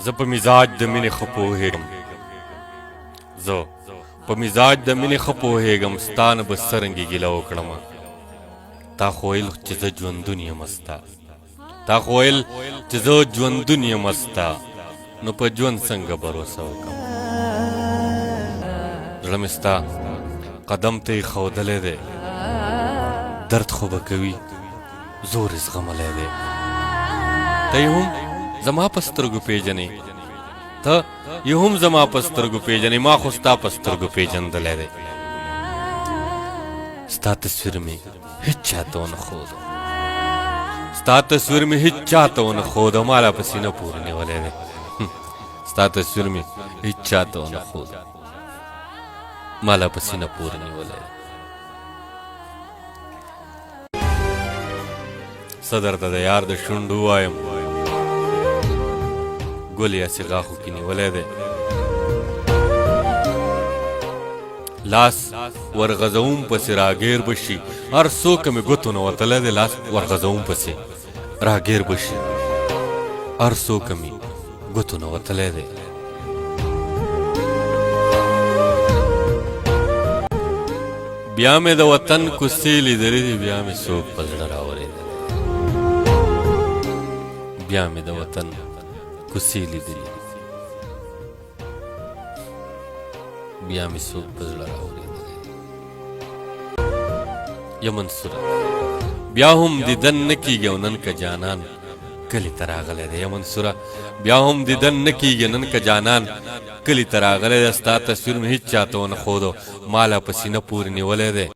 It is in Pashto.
زه په مزاج د مینې ښه پوهېږم زه په مزاج د مینې ښه پوهېږم ستا نه به څرنګې ګیله وکړمه تا خو ویل چې زه ژوندون یم ستا تا خو ویل چې زه ژوندون یم ستا نو په ژوند څنګه بروسه وکړم زړه مې ستا قدم ته یې ښودلی دی درد خو به کوي زور یې زغملی دی ته یې هم زما په سترګو پیژنې ته یې هم زما په سترګو پیژنې ما خو ستا په سترګو پیژندلی دی ستا تصویر مې هېڅ چاته ونه ښودو ستا تصویر مې هېڅ چاته ونه ښودو ما لا په سینه پورې نیولی دی ستا تصویر مې هېڅ چاته ونه ښودو ما لا په سینه پورې نیولی دی څه درته د یار د شونډو ووایم ګل یې هسې غاښو کې نیولی دی لاس ورغځوم پسې راګیر به شي هر څوک مې ګوتو نه وتلی دی لاس ورغځوم پسې راګیر به شي هر څوک مې ګوتو نه وتلی دی بیا مې د وطن کوڅې لیدلې دي بیا مې څوک په زړه راورېدلی بیا مې د وطن کوڅې لیدلې دي بیا مې څوک په زړه راورېدلی یا منصوره بیا هم دیدن نه کېږي او نن که جانان کلي ته راغلی دی یا منصوره بیا هم دیدن نه کېږي نن که جانان کلي ته راغلی دی ستا تصویر مې هېڅ چاته ونه ښودو ما لا په سینه پورې نیولی دی